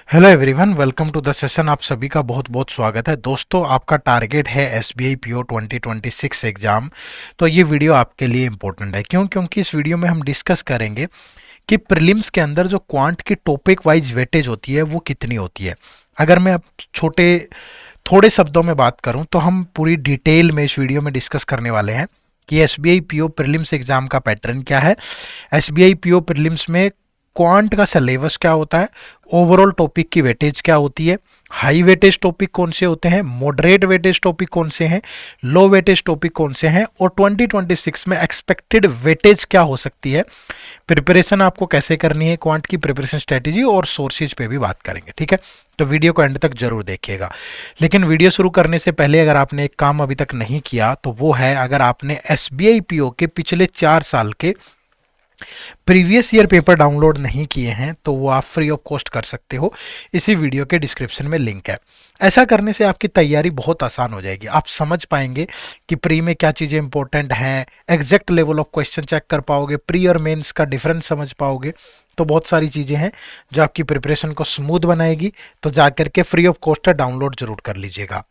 Hello everyone, welcome to the session. आप सभी का बहुत बहुत स्वागत है। दोस्तों, आपका टारगेट है एसबीआई पीओ 2026 एग्ज़ाम। तो ये वीडियो आपके लिए इम्पोर्टेंट है। क्योंकि इस वीडियो में हम डिस्कस करेंगे कि प्रीलिम्स के अंदर जो क्वांट की टॉपिक वाइज वेटेज होती है वो कितनी होती है। अगर मैं अब थोड़े शब्दों में बात करूं तो हम पूरी डिटेल में इस वीडियो में डिस्कस करने वाले हैं कि एसबीआई पीओ प्रीलिम्स एग्ज़ाम का पैटर्न क्या है, एसबीआई पीओ प्रीलिम्स में क्वांट का सिलेबस क्या होता है, ओवरऑल टॉपिक की वेटेज क्या होती है, हाई वेटेज टॉपिक कौन से होते हैं, मॉडरेट वेटेज टॉपिक कौन से हैं, लो वेटेज टॉपिक कौन से हैं, और 2026 में एक्सपेक्टेड वेटेज क्या हो सकती है। प्रिपरेशन आपको कैसे करनी है, क्वांट की प्रिपरेशन स्ट्रेटेजी और सोर्सेज पे भी बात करेंगे। ठीक है, तो वीडियो को एंड तक जरूर देखिएगा। लेकिन वीडियो शुरू करने से पहले अगर आपने एक काम अभी तक नहीं किया तो वो है, अगर आपने एसबीआई पीओ के पिछले 4 साल के प्रीवियस ईयर पेपर डाउनलोड नहीं किए हैं तो वो आप फ्री ऑफ कॉस्ट कर सकते हो। इसी वीडियो के डिस्क्रिप्शन में लिंक है। ऐसा करने से आपकी तैयारी बहुत आसान हो जाएगी। आप समझ पाएंगे कि प्री में क्या चीज़ें इंपॉर्टेंट हैं, exact level of question check कर पाओगे, प्री और मेंस का डिफरेंस समझ पाओगे। तो बहुत सारी चीज़ें हैं जो आपकी प्रिपरेशन को स्मूथ बनाएगी। तो जाकर के फ्री ऑफ कॉस्ट डाउनलोड जरूर कर लीजिएगा।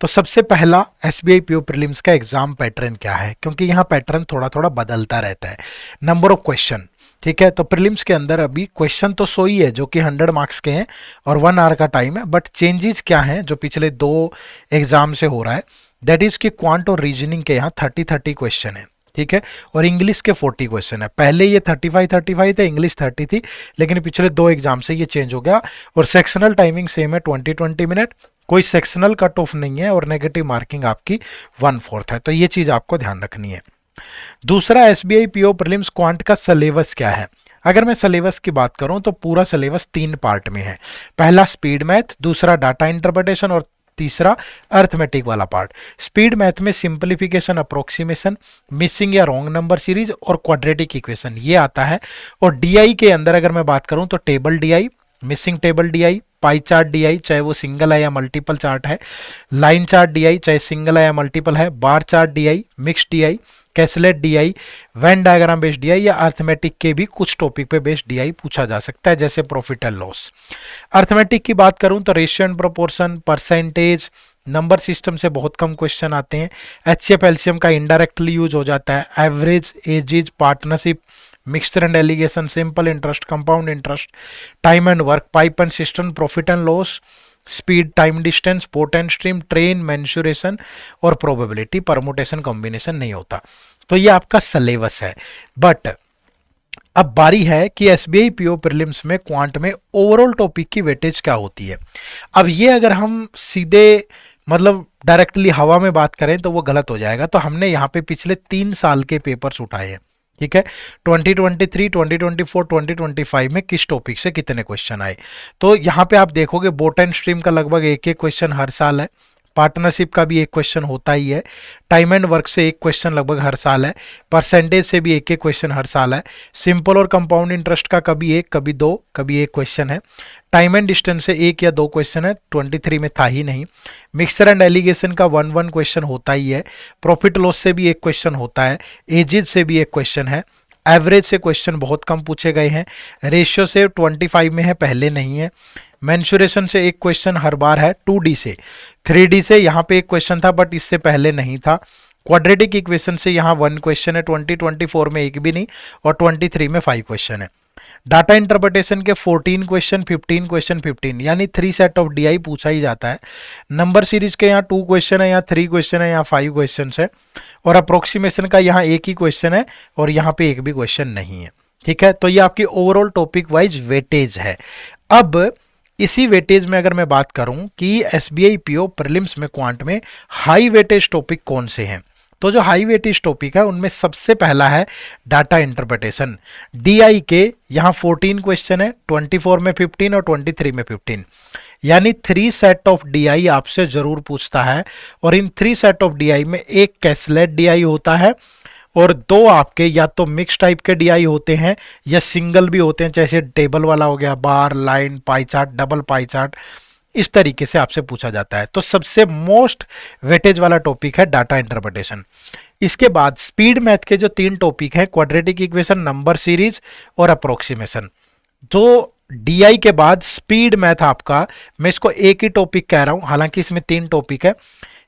तो सबसे पहला एसबीआई पीओ प्रीलिम्स का एग्जाम पैटर्न क्या है, क्योंकि यहाँ पैटर्न थोड़ा थोड़ा बदलता रहता है। नंबर ऑफ क्वेश्चन, ठीक है। तो प्रीलिम्स के अंदर अभी क्वेश्चन तो 100 ही है जो कि 100 मार्क्स के हैं और 1 आवर का टाइम है। बट चेंजेस क्या हैं जो पिछले 2 एग्जाम से हो रहा है, दैट इज कि क्वांट और रीजनिंग के यहाँ 30 क्वेश्चन है, ठीक है। और इंग्लिश के 40 क्वेश्चन है। पहले ये 35 थे, इंग्लिश 30 थी, लेकिन पिछले 2 एग्जाम से ये चेंज हो गया। और सेक्शनल टाइमिंग सेम है, 20 मिनट। कोई सेक्शनल कट ऑफ नहीं है और नेगेटिव मार्किंग आपकी 1/4 है। तो ये चीज आपको ध्यान रखनी है। दूसरा, एसबीआई पीओ प्रीलिम्स क्वांट का सिलेबस क्या है। अगर मैं सिलेबस की बात करूं तो पूरा सिलेबस 3 पार्ट में है। पहला स्पीड मैथ, दूसरा डाटा इंटरप्रिटेशन और तीसरा अर्थमेटिक वाला पार्ट। स्पीड मैथ में सिंपलीफिकेशन, अप्रोक्सीमेशन, मिसिंग या रॉन्ग नंबर सीरीज और क्वाड्रेटिक इक्वेशन ये आता है। और डीआई के अंदर अगर मैं बात करूं तो table DI, missing table DI, pie chart DI चाहे वो सिंगल है या मल्टीपल चार्ट है, लाइन चार्ट डीआई चाहे सिंगल है या मल्टीपल है, bar chart DI, mix DI, caselet DI, Venn diagram based DI या अर्थमेटिक के भी कुछ टॉपिक पे बेस्ड डीआई पूछा जा सकता है, जैसे प्रॉफिट एंड लॉस। अर्थमेटिक की बात करूं तो ratio and proportion, percentage, number system से बहुत कम क्वेश्चन आते हैं। एचसीएफ एलसीएम का इनडायरेक्टली यूज हो जाता है। Average, edges, partnership, mixture and allegation, simple interest, compound interest, time and work, pipe and system, profit and loss, speed, time distance, port and stream, train, mensuration और probability, permutation, combination नहीं होता। तो ये आपका syllabus है। But अब बारी है कि एसबीआई पीओ प्रीलिम्स में क्वांट में ओवरऑल टॉपिक की वेटेज क्या होती है। अब ये अगर हम सीधे मतलब डायरेक्टली हवा में बात करें तो वो गलत हो जाएगा। तो हमने यहाँ पे पिछले 3 साल के पेपर्स उठाए हैं, ठीक है। 2023, 2024, 2025 में किस टॉपिक से कितने क्वेश्चन आए। तो यहाँ पे आप देखोगे बोट एंड स्ट्रीम का लगभग एक क्वेश्चन हर साल है। पार्टनरशिप का भी एक क्वेश्चन होता ही है। टाइम एंड वर्क से एक क्वेश्चन लगभग हर साल है। परसेंटेज से भी एक क्वेश्चन हर साल है। सिंपल और कंपाउंड इंटरेस्ट का कभी एक, कभी दो, कभी एक क्वेश्चन है। टाइम एंड डिस्टेंस से 1 या 2 क्वेश्चन है, 23 में था ही नहीं। मिक्सचर एंड एलिगेशन का 1 क्वेश्चन होता ही है। प्रॉफिट लॉस से भी एक क्वेश्चन होता है। एजेज से भी एक क्वेश्चन है। एवरेज से क्वेश्चन बहुत कम पूछे गए हैं। रेशियो से 25 में है, पहले नहीं है। मेंसुरेशन से एक क्वेश्चन हर बार है। 2D से, 3D से यहाँ पे एक क्वेश्चन था बट इससे पहले नहीं था। क्वाड्रेटिक इक्वेशन से यहाँ 1 क्वेश्चन है, 2024 में एक भी नहीं और 23 में 5 क्वेश्चन है। डाटा इंटरप्रिटेशन के 14 क्वेश्चन, 15 क्वेश्चन, 15 यानी 3 सेट ऑफ डीआई पूछा ही जाता है। नंबर सीरीज के यहाँ 2 क्वेश्चन है, यहाँ 3 क्वेश्चन है, यहाँ 5 क्वेश्चन है। और अप्रोक्सीमेशन का यहाँ एक ही क्वेश्चन है और यहाँ पे एक भी क्वेश्चन नहीं है, ठीक है। तो ये आपकी ओवरऑल टॉपिक वाइज वेटेज है। अब इसी वेटेज में अगर मैं बात करूं कि एसबीआई पीओ प्रीलिम्स में क्वांट में हाई वेटेज टॉपिक कौन से हैं, तो जो हाई वेटेज टॉपिक है उनमें सबसे पहला है डाटा इंटरप्रिटेशन। डीआई के यहाँ 14 क्वेश्चन है, 24 में 15 और 23 में 15 यानी 3 सेट ऑफ डीआई आपसे जरूर पूछता है। और इन 3 सेट ऑफ डीआई में एक कैसलेट डीआई होता है और 2 आपके या तो मिक्स टाइप के डीआई होते हैं या सिंगल भी होते हैं, जैसे टेबल वाला हो गया, bar, line, pie chart, double pie chart, इस तरीके से आपसे पूछा जाता है। तो सबसे मोस्ट वेटेज वाला टॉपिक है डाटा इंटरप्रिटेशन। इसके बाद स्पीड मैथ के जो 3 टॉपिक हैं, क्वाड्रेटिक इक्वेशन, नंबर सीरीज और अप्रोक्सीमेशन, जो डीआई के बाद स्पीड मैथ आपका, मैं इसको एक ही टॉपिक कह रहा हूं, हालांकि इसमें 3 टॉपिक है।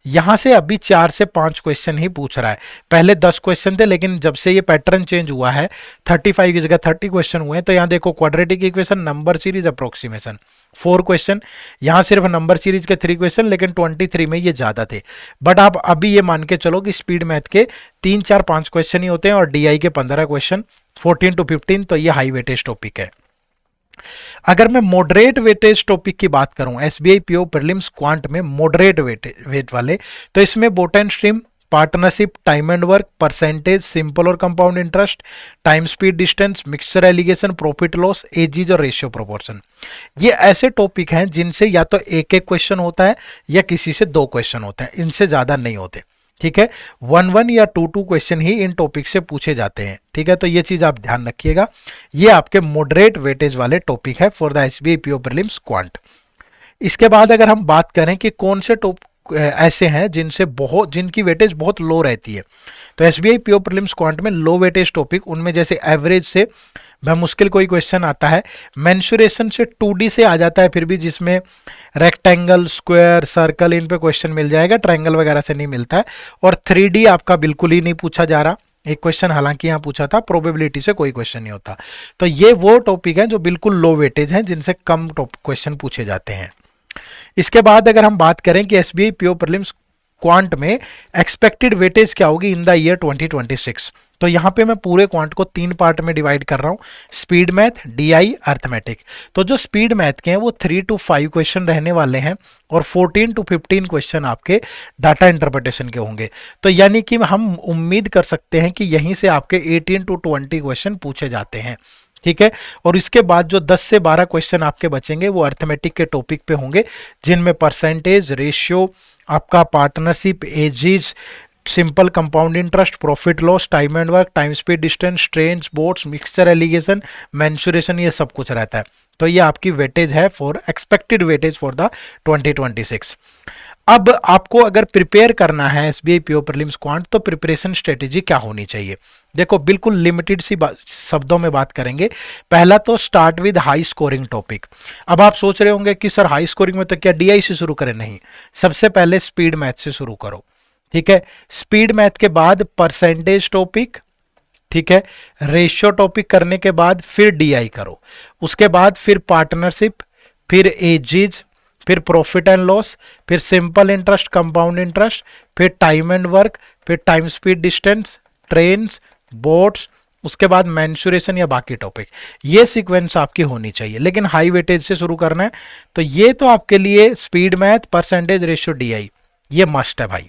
यहां से अभी 4 से 5 क्वेश्चन ही पूछ रहा है। पहले 10 क्वेश्चन थे, लेकिन जब से ये पैटर्न चेंज हुआ है 35 की जगह 30 क्वेश्चन हुए हैं। तो यहां देखो quadratic equation, number series, approximation 4 question. यहां सिर्फ नंबर सीरीज के 3 क्वेश्चन, लेकिन 23 में ये ज्यादा थे। बट आप अभी ये मान के चलो कि स्पीड मैथ के 3 4 5 क्वेश्चन ही होते हैं और डीआई के 15 क्वेश्चन, 14 to 15। तो ये हाई वेटेज टॉपिक है। अगर मैं मॉडरेट वेटेज टॉपिक की बात करूं, एसबीआई पीओ प्रीलिम्स क्वांट में मॉडरेट वेट वाले, तो इसमें boat and stream, partnership, time and work, percentage, simple और compound interest, time speed distance, mixture alligation, profit loss, ages और रेशियो प्रोपोर्शन, ये ऐसे टॉपिक हैं जिनसे या तो एक एक क्वेश्चन होता है या किसी से 2 क्वेश्चन होते हैं, इनसे ज्यादा नहीं होते। ठीक है, 1 या 2 क्वेश्चन ही इन टॉपिक से पूछे जाते हैं। ठीक है, तो ये चीज आप ध्यान रखिएगा। ये आपके मॉडरेट वेटेज वाले टॉपिक है for the SBI PO prelims quant. इसके बाद अगर हम बात करें कि कौन से ऐसे हैं जिनकी वेटेज बहुत लो रहती है, तो एसबीआई पीओ प्रीलिम्स क्वांट में लो वेटेज टॉपिक, उनमें जैसे एवरेज से मुश्किल कोई क्वेश्चन आता है, मेंसुरेशन से 2D से आ जाता है फिर भी, जिसमें रेक्टेंगल, स्क्वायर, सर्कल, इन पे क्वेश्चन मिल जाएगा, ट्रायंगल वगैरह से नहीं मिलता है। और 3D आपका बिल्कुल ही नहीं पूछा जा रहा। एक क्वेश्चन हालांकि यहां पूछा था, प्रोबेबिलिटी से कोई क्वेश्चन नहीं होता। तो ये वो टॉपिक है जो बिल्कुल लो वेटेज है, जिनसे कम क्वेश्चन पूछे जाते हैं। इसके बाद अगर हम बात करें कि एसबीआई पीओ प्रीलिम्स क्वांट में एक्सपेक्टेड वेटेज क्या होगी इन द ईयर 2026, तो यहां पे मैं पूरे क्वांट को 3 पार्ट में डिवाइड कर रहा हूं, स्पीड मैथ, डीआई, अर्थमेटिक। तो जो स्पीड मैथ के हैं वो 3 to 5 क्वेश्चन रहने वाले हैं और 14 to 15 क्वेश्चन आपके डाटा इंटरप्रिटेशन के होंगे। तो यानी कि हम उम्मीद कर सकते हैं कि यहीं से आपके 18 to 20 क्वेश्चन पूछे जाते हैं। ठीक है, और इसके बाद जो 10 से 12 क्वेश्चन आपके बचेंगे वो अर्थमेटिक के टॉपिक पे होंगे, जिनमें परसेंटेज, रेशियो, आपका partnership, aegis, simple compound interest, profit loss, time and work, time speed distance, trends, boats, mixture allegation, mensuration, ये सब कुछ रहता है। तो ये आपकी वेटेज है for expected weightage for the 2026। अब आपको अगर प्रिपेयर करना है एसबीआई पीओ प्रीलिम्स क्वांट, तो प्रिपरेशन स्ट्रेटेजी क्या होनी चाहिए? देखो, बिल्कुल लिमिटेड सी शब्दों में बात करेंगे। पहला तो start with high scoring topic. अब आप सोच रहे होंगे कि सर हाई स्कोरिंग में तो क्या डीआई से शुरू करें? नहीं, सबसे पहले स्पीड मैथ से शुरू करो। ठीक है, स्पीड मैथ के बाद परसेंटेज टॉपिक, ठीक है, रेशियो टॉपिक करने के बाद फिर डीआई करो, उसके बाद फिर पार्टनरशिप, फिर एजीज, फिर प्रॉफिट एंड लॉस, फिर सिंपल इंटरेस्ट, कंपाउंड इंटरेस्ट, फिर टाइम एंड वर्क, फिर time speed distance, trains, boats, उसके बाद मेंसुरेशन या बाकी टॉपिक। ये सीक्वेंस आपकी होनी चाहिए, लेकिन हाई वेटेज से शुरू करना है। तो ये तो आपके लिए speed math, percentage, ratio, DI, ये मस्ट है भाई।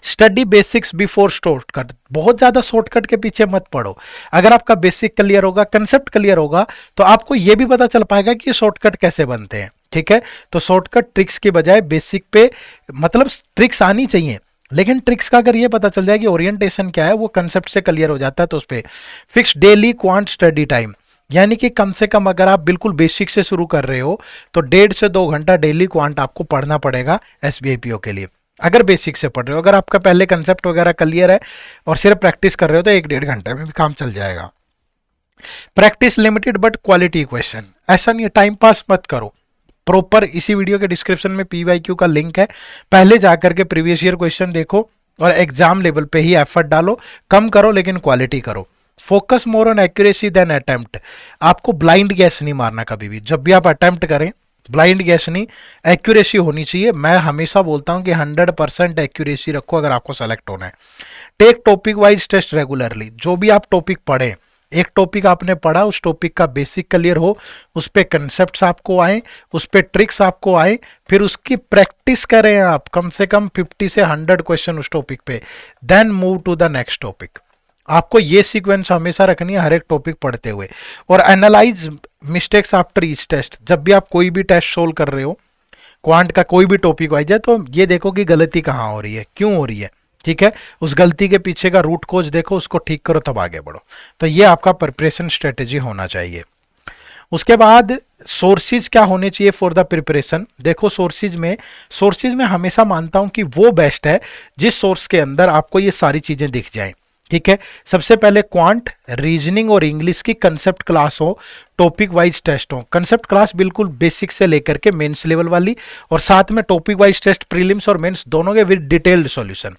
स्टडी बेसिक्स बिफोर शॉर्टकट, बहुत ज्यादा शॉर्टकट के पीछे मत पड़ो। अगर आपका बेसिक क्लियर होगा, कंसेप्ट क्लियर होगा, तो आपको यह भी पता चल पाएगा कि शॉर्टकट कैसे बनते हैं। ठीक है, तो शॉर्टकट ट्रिक्स के बजाय बेसिक पे, मतलब ट्रिक्स आनी चाहिए, लेकिन ट्रिक्स का अगर ये पता चल जाए कि ओरिएंटेशन क्या है, वो कंसेप्ट से क्लियर हो जाता है। तो उस पर fix daily quant study time, यानी कि कम से कम अगर आप बिल्कुल बेसिक से शुरू कर रहे हो तो 1.5 से 2 घंटा डेली क्वांट आपको पढ़ना पड़ेगा एसबीआई पीओ के लिए, अगर बेसिक से पढ़ रहे हो। अगर आपका पहले कंसेप्ट वगैरह क्लियर है और सिर्फ प्रैक्टिस कर रहे हो तो 1-1.5 घंटे में भी काम चल जाएगा। Practice limited but quality question, ऐसा नहीं है टाइम पास मत करो। प्रॉपर इसी वीडियो के डिस्क्रिप्शन में पीवाईक्यू का लिंक है, पहले जाकर के प्रीवियस ईयर क्वेश्चन देखो और एग्जाम लेवल पे ही एफर्ट डालो, कम करो लेकिन क्वालिटी करो। Focus more on accuracy than attempt, आपको ब्लाइंड गैस नहीं मारना कभी भी। जब भी आप अटेम्प्ट करें, ब्लाइंड गैस नहीं, एक्यूरेसी होनी चाहिए। मैं हमेशा बोलता हूं कि 100% एक्यूरेसी रखो अगर आपको सेलेक्ट होना है। Take topic wise test regularly, जो भी आप टॉपिक पढ़े, एक टॉपिक आपने पढ़ा, उस टॉपिक का बेसिक क्लियर हो, उस पे कंसेप्ट्स आपको आए, उस पे ट्रिक्स आपको आए, फिर उसकी प्रैक्टिस करें आप, कम से कम 50 से 100 क्वेश्चन उस टॉपिक पे, then move to the next topic. आपको ये सीक्वेंस हमेशा रखनी है हर एक टॉपिक पढ़ते हुए। और analyse mistakes after each test, जब भी आप कोई भी टेस्ट सोल्व कर रहे हो, क्वांट का कोई भी टॉपिक आ जाए, तो ये देखो कि गलती कहाँ हो रही है, क्यों हो रही है। ठीक है, उस गलती के पीछे का रूट कोज देखो, उसको ठीक करो, तब आगे बढ़ो। तो ये आपका प्रिपरेशन स्ट्रेटेजी होना चाहिए। उसके बाद सोर्सेज क्या होने चाहिए फॉर द प्रिपरेशन। देखो, सोर्सेज में हमेशा मानता हूं कि वो बेस्ट है जिस सोर्स के अंदर आपको ये सारी चीजें दिख जाएं। ठीक है। सबसे पहले क्वांट, रीजनिंग और इंग्लिश की कंसेप्ट क्लास हो, टॉपिक वाइज टेस्ट हो। कंसेप्ट क्लास बिल्कुल बेसिक से लेकर के मेंस लेवल वाली, और साथ में टॉपिक वाइज टेस्ट प्रीलिम्स और मेंस दोनों के विद डिटेल्ड सॉल्यूशन।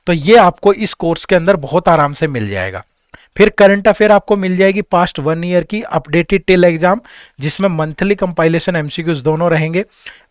तो ये आपको इस कोर्स के अंदर बहुत आराम से मिल जाएगा। फिर करंट अफेयर आपको मिल जाएगी पास्ट 1 ईयर की अपडेटेड टिल एग्जाम, जिसमें मंथली कंपाइलेशन एमसीक्यूज दोनों रहेंगे।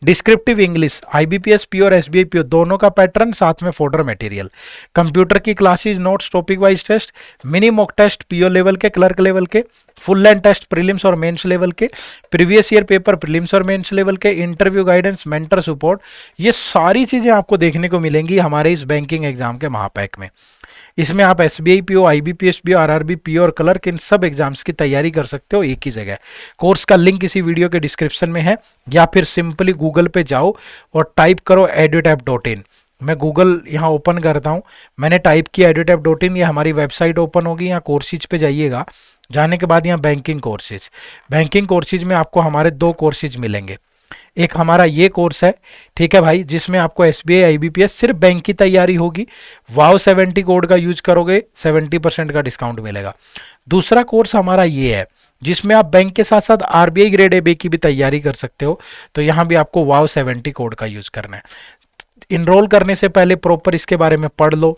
डिस्क्रिप्टिव इंग्लिश, आईबीपीएस पीओ और एसबीआई पीओ दोनों का पैटर्न, साथ में फोल्डर मटेरियल। कंप्यूटर की classes, notes, topic wise test, mini mock test PO level के, क्लर्क लेवल के, फुल लेंथ टेस्ट प्रीलिम्स और मेंस लेवल के, प्रीवियस ईयर पेपर प्रीलिम्स और मेंस लेवल के, इंटरव्यू गाइडेंस, मेंटर सपोर्ट। ये सारी चीजें आपको देखने को मिलेंगी हमारे इस बैंकिंग एग्जाम के महापैक में। इसमें आप SBI PO, IBPS PO, RRB PO और क्लर्क, इन सब एग्जाम्स की तैयारी कर सकते हो एक ही जगह। कोर्स का लिंक इसी वीडियो के डिस्क्रिप्शन में है, या फिर सिंपली गूगल पे जाओ और टाइप करो edutap.in। मैं गूगल यहाँ ओपन करता हूँ, मैंने टाइप किया edutap.in, ये हमारी वेबसाइट ओपन होगी। यहाँ कोर्सेज पे जाइएगा, जाने के बाद यहाँ बैंकिंग कोर्सेज, बैंकिंग कोर्सेज में आपको हमारे 2 कोर्सेज मिलेंगे। एक हमारा ये कोर्स है, ठीक है भाई, जिसमें आपको एसबीआई आईबीपीएस सिर्फ बैंक की तैयारी होगी। वाव 70 कोड का यूज करोगे 70% का डिस्काउंट मिलेगा। दूसरा कोर्स हमारा ये है, जिसमें आप बैंक के साथ साथ आरबीआई ग्रेड एबी की भी तैयारी कर सकते हो। तो यहाँ भी आपको वाव 70 कोड का यूज करना है। इनरोल करने से पहले प्रॉपर इसके बारे में पढ़ लो,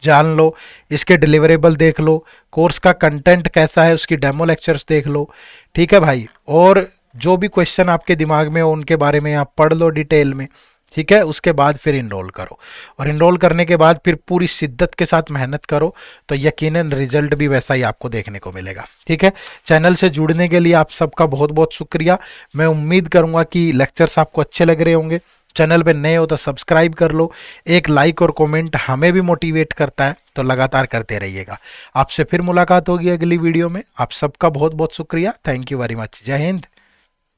जान लो, इसके डिलीवरेबल देख लो, कोर्स का कंटेंट कैसा है उसकी डेमो लेक्चर्स देख लो, ठीक है भाई। और जो भी क्वेश्चन आपके दिमाग में हो उनके बारे में आप पढ़ लो डिटेल में, ठीक है। उसके बाद फिर इनरोल करो, और इनरोल करने के बाद फिर पूरी शिद्दत के साथ मेहनत करो, तो यकीनन रिजल्ट भी वैसा ही आपको देखने को मिलेगा, ठीक है। चैनल से जुड़ने के लिए आप सबका बहुत बहुत शुक्रिया। मैं उम्मीद करूंगा कि लेक्चर्स आपको अच्छे लग रहे होंगे। चैनल पे नए हो तो सब्सक्राइब कर लो, एक लाइक और कमेंट हमें भी मोटिवेट करता है, तो लगातार करते रहिएगा। आपसे फिर मुलाकात होगी अगली वीडियो में। आप सबका बहुत बहुत शुक्रिया। Thank you very much. जय हिंद,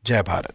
जय भारत।